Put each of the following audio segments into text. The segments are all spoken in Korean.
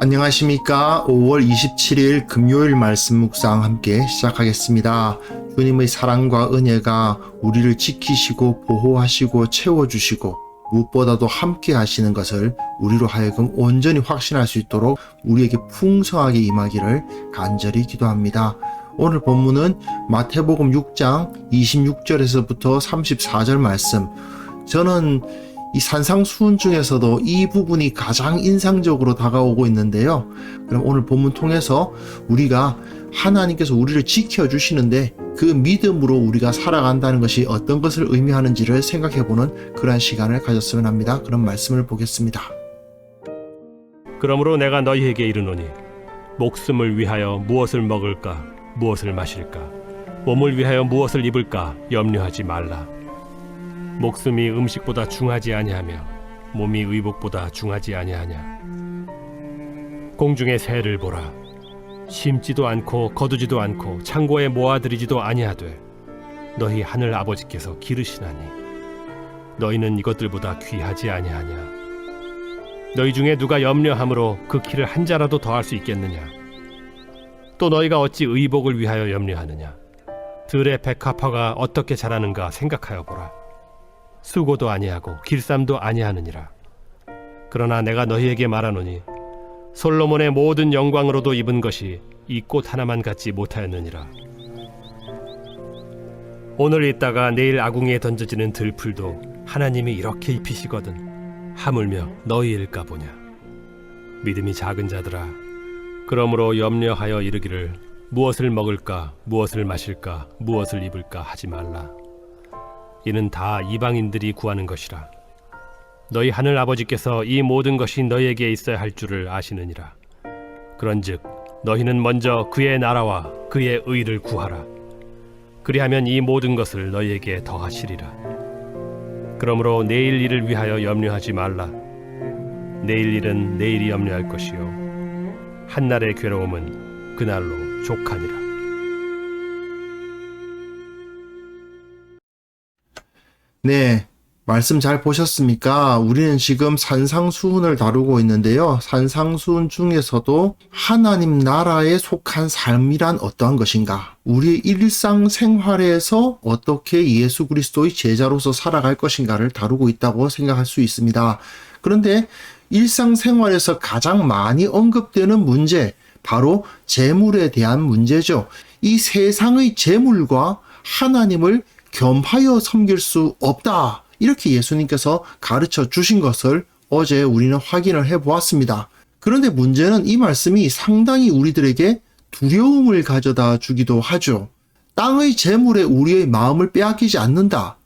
안녕하십니까. 5월 27일 금요일 말씀 묵상 함께 시작하겠습니다. 주님의 사랑과 은혜가 우리를 지키시고 보호하시고 채워주시고 무엇보다도 함께 하시는 것을 우리로 하여금 온전히 확신할 수 있도록 우리에게 풍성하게 임하기를 간절히 기도합니다. 오늘 본문은 마태복음 6장 26절에서부터 34절 말씀. 저는 이 산상수훈 중에서도 이 부분이 가장 인상적으로 다가오고 있는데요. 그럼 오늘 본문 통해서 우리가 하나님께서 우리를 지켜주시는데 그 믿음으로 우리가 살아간다는 것이 어떤 것을 의미하는지를 생각해보는 그러한 시간을 가졌으면 합니다. 그런 말씀을 보겠습니다. 그러므로 내가 너희에게 이르노니 목숨을 위하여 무엇을 먹을까 무엇을 마실까 몸을 위하여 무엇을 입을까 염려하지 말라. 목숨이 음식보다 중하지 아니하며 몸이 의복보다 중하지 아니하냐. 공중의 새를 보라. 심지도 않고 거두지도 않고 창고에 모아들이지도 아니하되 너희 하늘 아버지께서 기르시나니 너희는 이것들보다 귀하지 아니하냐. 너희 중에 누가 염려함으로 그 키를 한 자라도 더할 수 있겠느냐. 또 너희가 어찌 의복을 위하여 염려하느냐. 들의 백합화가 어떻게 자라는가 생각하여 보라. 수고도 아니하고 길쌈도 아니하느니라. 그러나 내가 너희에게 말하노니 솔로몬의 모든 영광으로도 입은 것이 이 꽃 하나만 갖지 못하였느니라. 오늘 있다가 내일 아궁이에 던져지는 들풀도 하나님이 이렇게 입히시거든 하물며 너희일까 보냐. 믿음이 작은 자들아, 그러므로 염려하여 이르기를 무엇을 먹을까 무엇을 마실까 무엇을 입을까 하지 말라. 이는 다 이방인들이 구하는 것이라. 너희 하늘 아버지께서 이 모든 것이 너희에게 있어야 할 줄을 아시느니라. 그런즉 너희는 먼저 그의 나라와 그의 의를 구하라. 그리하면 이 모든 것을 너희에게 더하시리라. 그러므로 내일 일을 위하여 염려하지 말라. 내일 일은 내일이 염려할 것이요 한날의 괴로움은 그날로 족하니라. 네, 말씀 잘 보셨습니까? 우리는 지금 산상수훈을 다루고 있는데요. 산상수훈 중에서도 하나님 나라에 속한 삶이란 어떠한 것인가? 우리의 일상생활에서 어떻게 예수 그리스도의 제자로서 살아갈 것인가를 다루고 있다고 생각할 수 있습니다. 그런데 일상생활에서 가장 많이 언급되는 문제, 바로 재물에 대한 문제죠. 이 세상의 재물과 하나님을 겸하여 섬길 수 없다. 이렇게 예수님께서 가르쳐 주신 것을 어제 우리는 확인을 해보았습니다. 그런데 문제는 이 말씀이 상당히 우리들에게 두려움을 가져다 주기도 하죠. 땅의 재물에 우리의 마음을 빼앗기지 않는다.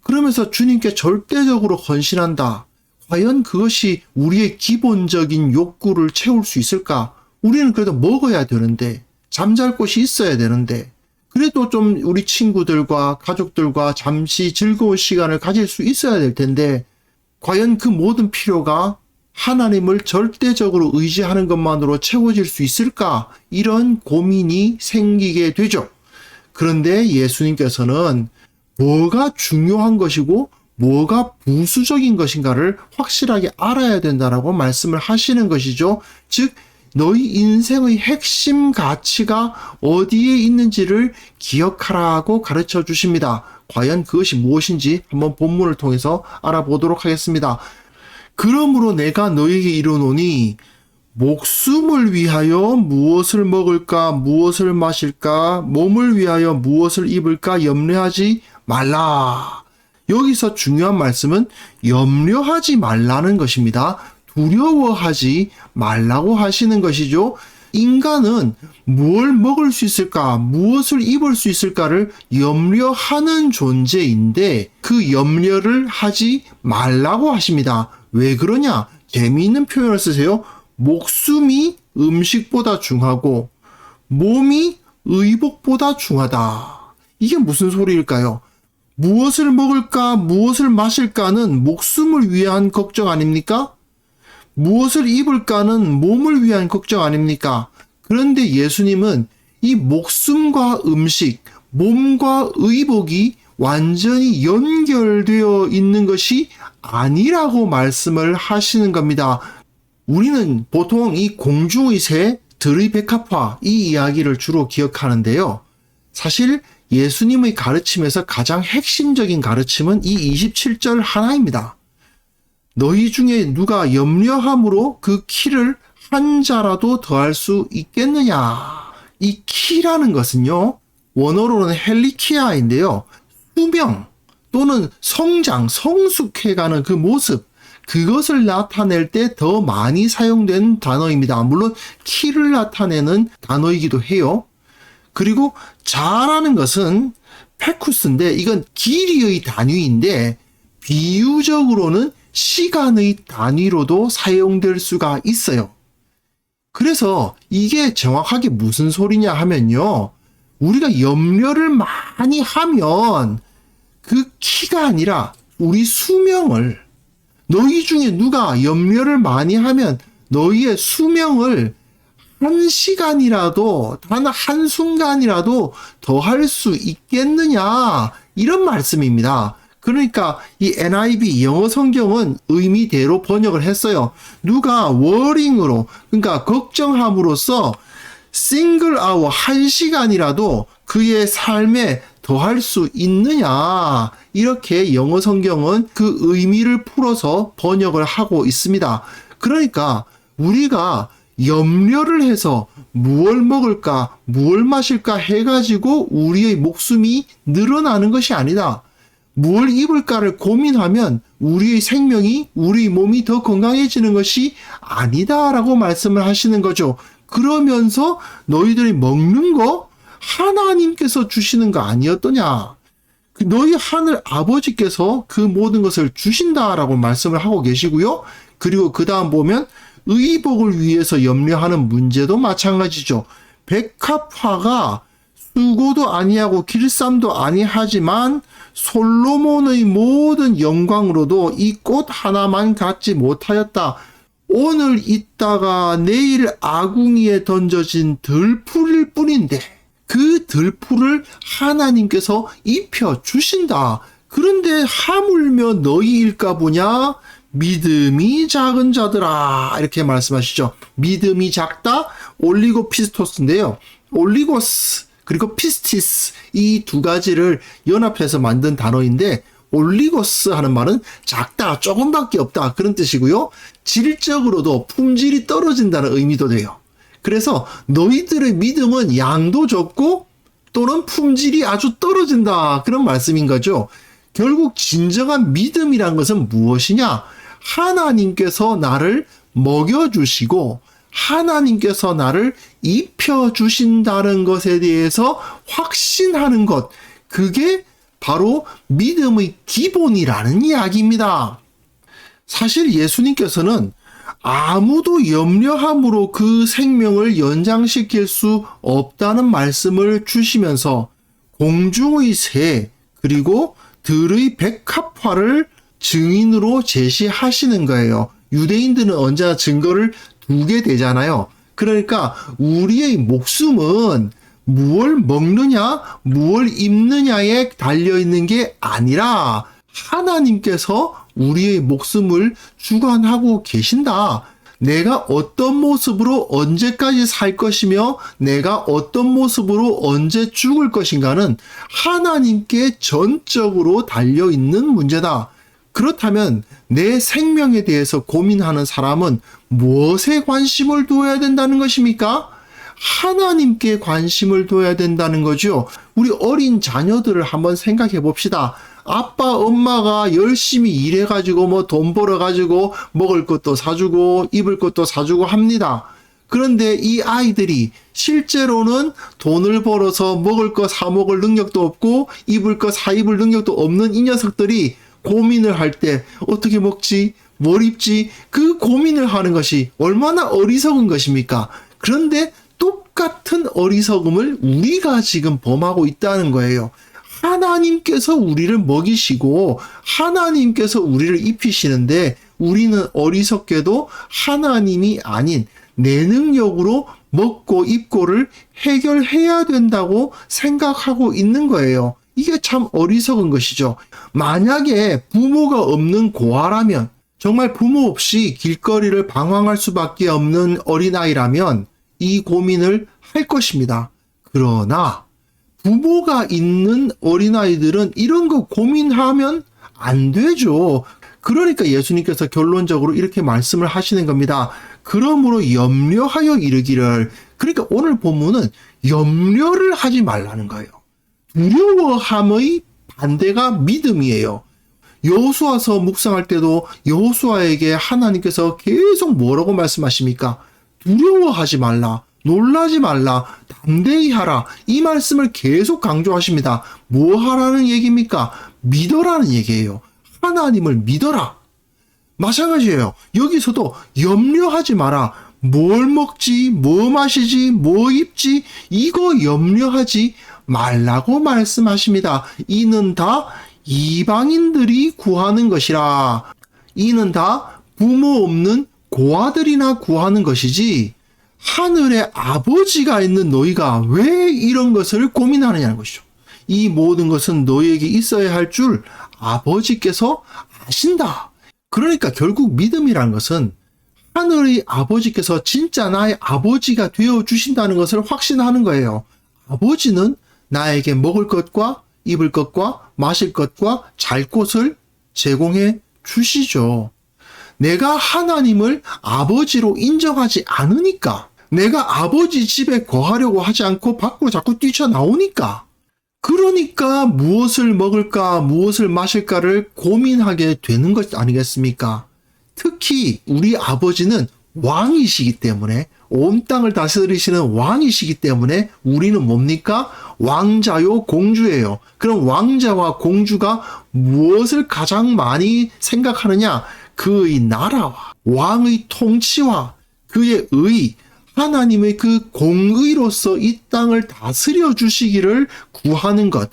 그러면서 주님께 절대적으로 헌신한다. 과연 그것이 우리의 기본적인 욕구를 채울 수 있을까? 우리는 그래도 먹어야 되는데, 잠잘 곳이 있어야 되는데, 그래도 좀 우리 친구들과 가족들과 잠시 즐거운 시간을 가질 수 있어야 될 텐데, 과연 그 모든 필요가 하나님을 절대적으로 의지하는 것만으로 채워질 수 있을까? 이런 고민이 생기게 되죠. 그런데 예수님께서는 뭐가 중요한 것이고 뭐가 부수적인 것인가를 확실하게 알아야 된다라고 말씀을 하시는 것이죠. 즉, 너희 인생의 핵심 가치가 어디에 있는지를 기억하라고 가르쳐 주십니다. 과연 그것이 무엇인지 한번 본문을 통해서 알아보도록 하겠습니다. 그러므로 내가 너희에게 이르노니 목숨을 위하여 무엇을 먹을까 무엇을 마실까 몸을 위하여 무엇을 입을까 염려하지 말라. 여기서 중요한 말씀은 염려하지 말라는 것입니다. 두려워하지 말라고 하시는 것이죠. 인간은 뭘 먹을 수 있을까, 무엇을 입을 수 있을까를 염려하는 존재인데 그 염려를 하지 말라고 하십니다. 왜 그러냐? 재미있는 표현을 쓰세요. 목숨이 음식보다 중하고 몸이 의복보다 중하다. 이게 무슨 소리일까요? 무엇을 먹을까, 무엇을 마실까는 목숨을 위한 걱정 아닙니까? 무엇을 입을까는 몸을 위한 걱정 아닙니까? 그런데 예수님은 이 목숨과 음식, 몸과 의복이 완전히 연결되어 있는 것이 아니라고 말씀을 하시는 겁니다. 우리는 보통 이 공중의 새, 들의 백합화 이 이야기를 주로 기억하는데요. 사실 예수님의 가르침에서 가장 핵심적인 가르침은 이 27절 하나입니다. 너희 중에 누가 염려함으로 그 키를 한 자라도 더할 수 있겠느냐. 이 키라는 것은요, 원어로는 헬리키아인데요. 수명 또는 성장, 성숙해가는 그 모습, 그것을 나타낼 때 더 많이 사용된 단어입니다. 물론 키를 나타내는 단어이기도 해요. 그리고 자라는 것은 페쿠스인데 이건 길이의 단위인데 비유적으로는 시간의 단위로도 사용될 수가 있어요. 그래서 이게 정확하게 무슨 소리냐 하면요. 우리가 염려를 많이 하면 그 키가 아니라 우리 수명을, 너희 중에 누가 염려를 많이 하면 너희의 수명을 한 시간이라도, 단 한순간이라도 더 할 수 있겠느냐, 이런 말씀입니다. 그러니까 이 NIV 영어 성경은 의미대로 번역을 했어요. 누가 워링으로, 그러니까 걱정함으로써 싱글 아워, 한 시간이라도 그의 삶에 더할 수 있느냐, 이렇게 영어 성경은 그 의미를 풀어서 번역을 하고 있습니다. 그러니까 우리가 염려를 해서 무얼 먹을까, 무얼 마실까 해가지고 우리의 목숨이 늘어나는 것이 아니다. 무얼 입을까를 고민하면 우리의 생명이, 우리 몸이 더 건강해지는 것이 아니다라고 말씀을 하시는 거죠. 그러면서 너희들이 먹는 거 하나님께서 주시는 거 아니었더냐. 너희 하늘 아버지께서 그 모든 것을 주신다라고 말씀을 하고 계시고요. 그리고 그 다음 보면 의복을 위해서 염려하는 문제도 마찬가지죠. 백합화가 수고도 아니하고 길쌈도 아니하지만 솔로몬의 모든 영광으로도 이 꽃 하나만 갖지 못하였다. 오늘 있다가 내일 아궁이에 던져진 들풀일 뿐인데 그 들풀을 하나님께서 입혀 주신다. 그런데 하물며 너희일까 보냐? 믿음이 작은 자들아, 이렇게 말씀하시죠. 믿음이 작다, 올리고피스토스인데요. 올리고스 그리고 피스티스, 이 두 가지를 연합해서 만든 단어인데 올리고스 하는 말은 작다, 조금밖에 없다, 그런 뜻이고요. 질적으로도 품질이 떨어진다는 의미도 돼요. 그래서 너희들의 믿음은 양도 적고 또는 품질이 아주 떨어진다, 그런 말씀인 거죠. 결국 진정한 믿음이란 것은 무엇이냐? 하나님께서 나를 먹여주시고 하나님께서 나를 입혀주신다는 것에 대해서 확신하는 것, 그게 바로 믿음의 기본이라는 이야기입니다. 사실 예수님께서는 아무도 염려함으로 그 생명을 연장시킬 수 없다는 말씀을 주시면서 공중의 새 그리고 들의 백합화를 증인으로 제시하시는 거예요. 유대인들은 언제나 증거를 두게 되잖아요. 그러니까 우리의 목숨은 무엇을 먹느냐, 무엇을 입느냐에 달려있는 게 아니라 하나님께서 우리의 목숨을 주관하고 계신다. 내가 어떤 모습으로 언제까지 살 것이며 내가 어떤 모습으로 언제 죽을 것인가는 하나님께 전적으로 달려있는 문제다. 그렇다면 내 생명에 대해서 고민하는 사람은 무엇에 관심을 둬야 된다는 것입니까? 하나님께 관심을 둬야 된다는 거죠. 우리 어린 자녀들을 한번 생각해 봅시다. 아빠, 엄마가 열심히 일해가지고 돈 벌어가지고 먹을 것도 사주고 입을 것도 사주고 합니다. 그런데 이 아이들이 실제로는 돈을 벌어서 먹을 거 사 먹을 능력도 없고 입을 거 사 입을 능력도 없는 이 녀석들이 고민을 할 때 어떻게 먹지? 뭘 입지? 그 고민을 하는 것이 얼마나 어리석은 것입니까? 그런데 똑같은 어리석음을 우리가 지금 범하고 있다는 거예요. 하나님께서 우리를 먹이시고 하나님께서 우리를 입히시는데 우리는 어리석게도 하나님이 아닌 내 능력으로 먹고 입고를 해결해야 된다고 생각하고 있는 거예요. 이게 참 어리석은 것이죠. 만약에 부모가 없는 고아라면 정말 부모 없이 길거리를 방황할 수밖에 없는 어린아이라면 이 고민을 할 것입니다. 그러나 부모가 있는 어린아이들은 이런 거 고민하면 안 되죠. 그러니까 예수님께서 결론적으로 이렇게 말씀을 하시는 겁니다. 그러므로 염려하여 이르기를. 그러니까 오늘 본문은 염려를 하지 말라는 거예요. 두려워함의 반대가 믿음이에요. 여호수아서 묵상할 때도 여호수아에게 하나님께서 계속 뭐라고 말씀하십니까? 두려워하지 말라, 놀라지 말라, 담대히 하라. 이 말씀을 계속 강조하십니다. 뭐 하라는 얘기입니까? 믿어라는 얘기예요. 하나님을 믿어라. 마찬가지예요. 여기서도 염려하지 마라. 뭘 먹지, 뭐 마시지, 뭐 입지, 이거 염려하지 말라고 말씀하십니다. 이는 다 이방인들이 구하는 것이라. 이는 다 부모 없는 고아들이나 구하는 것이지 하늘에 아버지가 있는 너희가 왜 이런 것을 고민하느냐는 것이죠. 이 모든 것은 너희에게 있어야 할 줄 아버지께서 아신다. 그러니까 결국 믿음이라는 것은 하늘의 아버지께서 진짜 나의 아버지가 되어 주신다는 것을 확신하는 거예요. 아버지는 나에게 먹을 것과 입을 것과 마실 것과 잘 곳을 제공해 주시죠. 내가 하나님을 아버지로 인정하지 않으니까, 내가 아버지 집에 거하려고 하지 않고 밖으로 자꾸 뛰쳐나오니까, 그러니까 무엇을 먹을까, 무엇을 마실까를 고민하게 되는 것 아니겠습니까? 특히 우리 아버지는 왕이시기 때문에, 온 땅을 다스리시는 왕이시기 때문에 우리는 뭡니까? 왕자요, 공주예요. 그럼 왕자와 공주가 무엇을 가장 많이 생각하느냐? 그의 나라와 왕의 통치와 그의 의, 하나님의 그 공의로서 이 땅을 다스려 주시기를 구하는 것.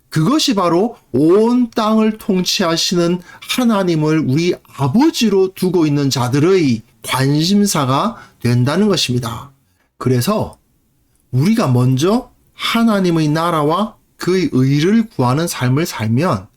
그것이 바로 온 땅을 통치하시는 하나님을 우리 아버지로 두고 있는 자들의 관심사가 된다는 것입니다. 그래서 우리가 먼저 하나님의 나라와 그의 의를 구하는 삶을 살면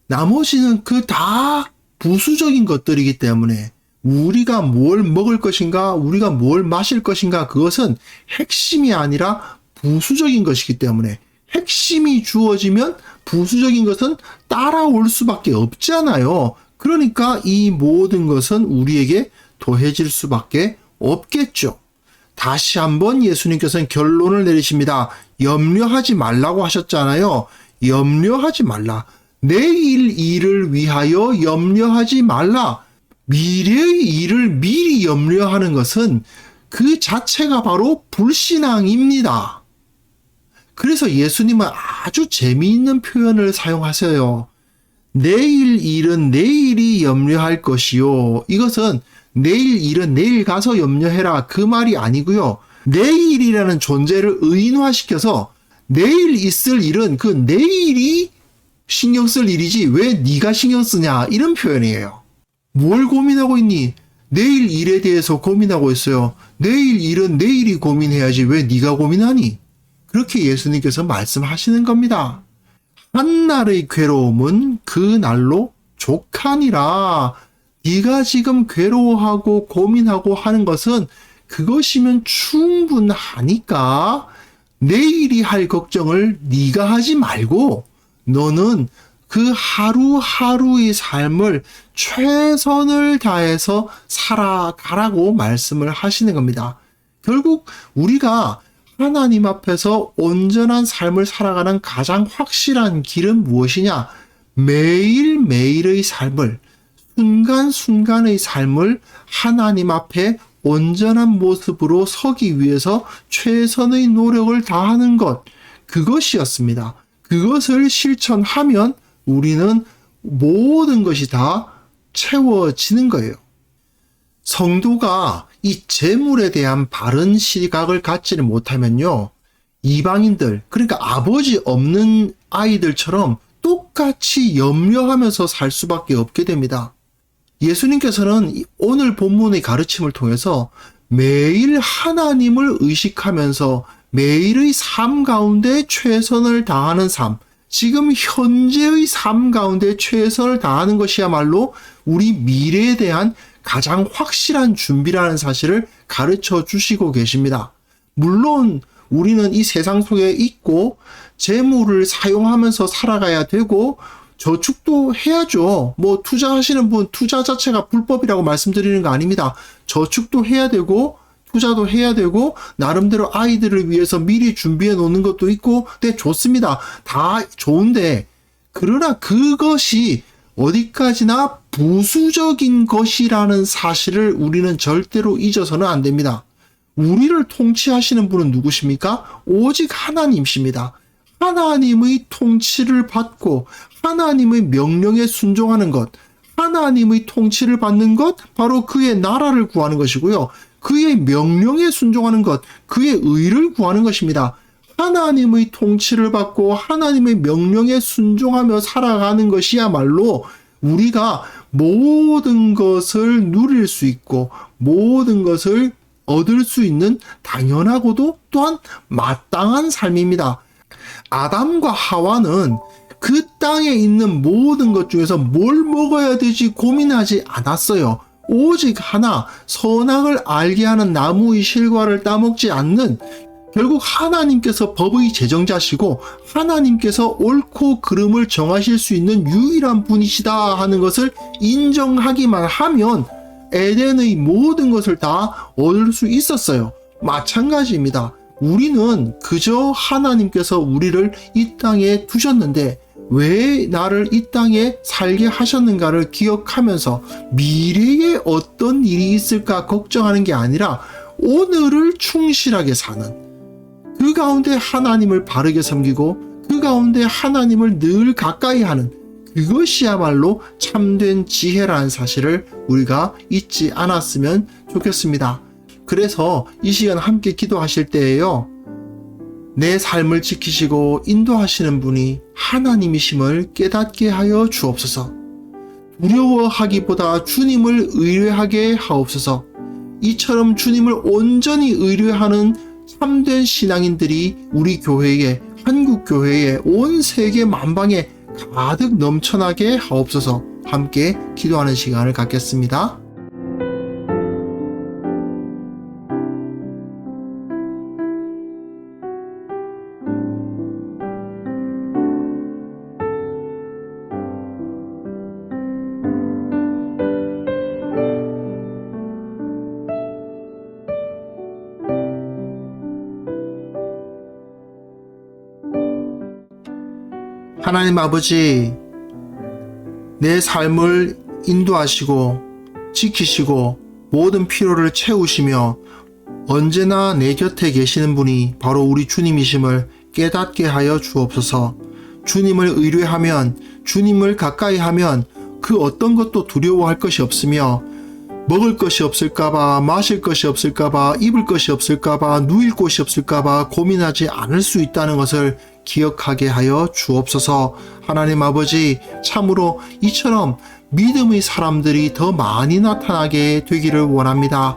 나머지는 그 다 부수적인 것들이기 때문에 우리가 뭘 먹을 것인가, 우리가 뭘 마실 것인가, 그것은 핵심이 아니라 부수적인 것이기 때문에 핵심이 주어지면 부수적인 것은 따라올 수밖에 없잖아요. 그러니까 이 모든 것은 우리에게 더해질 수밖에 없겠죠. 다시 한번 예수님께서는 결론을 내리십니다. 염려하지 말라고 하셨잖아요. 염려하지 말라. 내일 일을 위하여 염려하지 말라. 미래의 일을 미리 염려하는 것은 그 자체가 바로 불신앙입니다. 그래서 예수님은 아주 재미있는 표현을 사용하세요. 내일 일은 내일이 염려할 것이요. 이것은 내일 일은 내일 가서 염려해라. 그 말이 아니고요. 내일이라는 존재를 의인화시켜서 내일 있을 일은 그 내일이 신경 쓸 일이지 왜 네가 신경 쓰냐, 이런 표현이에요. 뭘 고민하고 있니? 내일 일에 대해서 고민하고 있어요. 내일 일은 내일이 고민해야지 왜 네가 고민하니? 그렇게 예수님께서 말씀하시는 겁니다. 한날의 괴로움은 그 날로 족하니라. 네가 지금 괴로워하고 고민하고 하는 것은 그것이면 충분하니까 내일이 할 걱정을 네가 하지 말고 너는 그 하루하루의 삶을 최선을 다해서 살아가라고 말씀을 하시는 겁니다. 결국 우리가 하나님 앞에서 온전한 삶을 살아가는 가장 확실한 길은 무엇이냐? 매일매일의 삶을, 순간순간의 삶을 하나님 앞에 온전한 모습으로 서기 위해서 최선의 노력을 다하는 것, 그것이었습니다. 그것을 실천하면 우리는 모든 것이 다 채워지는 거예요. 성도가 이 재물에 대한 바른 시각을 갖지를 못하면요, 이방인들, 그러니까 아버지 없는 아이들처럼 똑같이 염려하면서 살 수밖에 없게 됩니다. 예수님께서는 오늘 본문의 가르침을 통해서 매일 하나님을 의식하면서 매일의 삶 가운데 최선을 다하는 삶, 지금 현재의 삶 가운데 최선을 다하는 것이야말로 우리 미래에 대한 가장 확실한 준비라는 사실을 가르쳐 주시고 계십니다. 물론 우리는 이 세상 속에 있고 재물을 사용하면서 살아가야 되고 저축도 해야죠. 뭐 투자하시는 분 투자 자체가 불법이라고 말씀드리는 거 아닙니다. 저축도 해야 되고 투자도 해야 되고 나름대로 아이들을 위해서 미리 준비해 놓는 것도 있고 네, 좋습니다. 다 좋은데 그러나 그것이 어디까지나 부수적인 것이라는 사실을 우리는 절대로 잊어서는 안 됩니다. 우리를 통치하시는 분은 누구십니까? 오직 하나님이십니다. 하나님의 통치를 받고 하나님의 명령에 순종하는 것, 하나님의 통치를 받는 것, 바로 그의 나라를 구하는 것이고요. 그의 명령에 순종하는 것, 그의 의를 구하는 것입니다. 하나님의 통치를 받고 하나님의 명령에 순종하며 살아가는 것이야말로 우리가 모든 것을 누릴 수 있고 모든 것을 얻을 수 있는 당연하고도 또한 마땅한 삶입니다. 아담과 하와는 그 땅에 있는 모든 것 중에서 뭘 먹어야 되지 고민하지 않았어요. 오직 하나, 선악을 알게 하는 나무의 실과를 따먹지 않는, 결국 하나님께서 법의 제정자시고 하나님께서 옳고 그름을 정하실 수 있는 유일한 분이시다 하는 것을 인정하기만 하면 에덴의 모든 것을 다 얻을 수 있었어요. 마찬가지입니다. 우리는 그저 하나님께서 우리를 이 땅에 두셨는데 왜 나를 이 땅에 살게 하셨는가를 기억하면서 미래에 어떤 일이 있을까 걱정하는 게 아니라 오늘을 충실하게 사는, 그 가운데 하나님을 바르게 섬기고 그 가운데 하나님을 늘 가까이 하는, 그것이야말로 참된 지혜라는 사실을 우리가 잊지 않았으면 좋겠습니다. 그래서 이 시간 함께 기도하실 때에요, 내 삶을 지키시고 인도하시는 분이 하나님이심을 깨닫게 하여 주옵소서. 두려워하기보다 주님을 의뢰하게 하옵소서. 이처럼 주님을 온전히 의뢰하는 참된 신앙인들이 우리 교회에, 한국 교회에, 온 세계 만방에 가득 넘쳐나게 하옵소서. 함께 기도하는 시간을 갖겠습니다. 하나님 아버지, 내 삶을 인도하시고 지키시고 모든 필요를 채우시며 언제나 내 곁에 계시는 분이 바로 우리 주님이심을 깨닫게 하여 주옵소서. 주님을 의뢰하면, 주님을 가까이 하면 그 어떤 것도 두려워할 것이 없으며 먹을 것이 없을까봐, 마실 것이 없을까봐, 입을 것이 없을까봐, 누일 곳이 없을까봐 고민하지 않을 수 있다는 것을 기억하게 하여 주옵소서. 하나님 아버지, 참으로 이처럼 믿음의 사람들이 더 많이 나타나게 되기를 원합니다.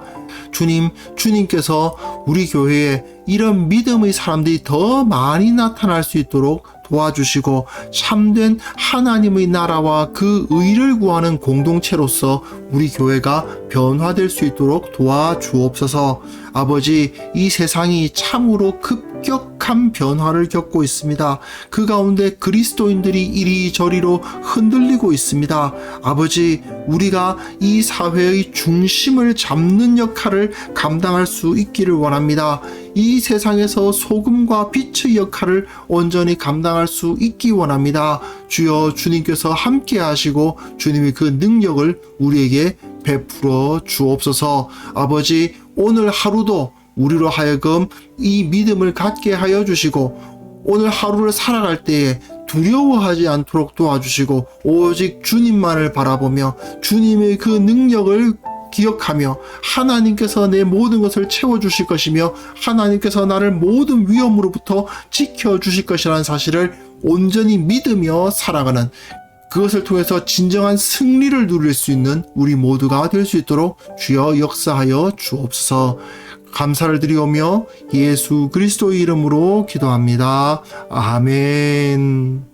주님, 주님께서 우리 교회에 이런 믿음의 사람들이 더 많이 나타날 수 있도록 도와주시고 참된 하나님의 나라와 그 의를 구하는 공동체로서 우리 교회가 변화될 수 있도록 도와주옵소서. 아버지, 이 세상이 참으로 급격한 변화를 겪고 있습니다. 그 가운데 그리스도인들이 이리저리로 흔들리고 있습니다. 아버지, 우리가 이 사회의 중심을 잡는 역할을 감당할 수 있기를 원합니다. 이 세상에서 소금과 빛의 역할을 온전히 감당할 수 있기 원합니다. 주여, 주님께서 함께 하시고 주님의 그 능력을 우리에게 베풀어 주옵소서. 아버지, 오늘 하루도 우리로 하여금 이 믿음을 갖게 하여 주시고 오늘 하루를 살아갈 때에 두려워하지 않도록 도와주시고 오직 주님만을 바라보며 주님의 그 능력을 기억하며 하나님께서 내 모든 것을 채워주실 것이며 하나님께서 나를 모든 위험으로부터 지켜주실 것이라는 사실을 온전히 믿으며 살아가는, 그것을 통해서 진정한 승리를 누릴 수 있는 우리 모두가 될 수 있도록 주여 역사하여 주옵소서. 감사를 드리오며 예수 그리스도의 이름으로 기도합니다. 아멘.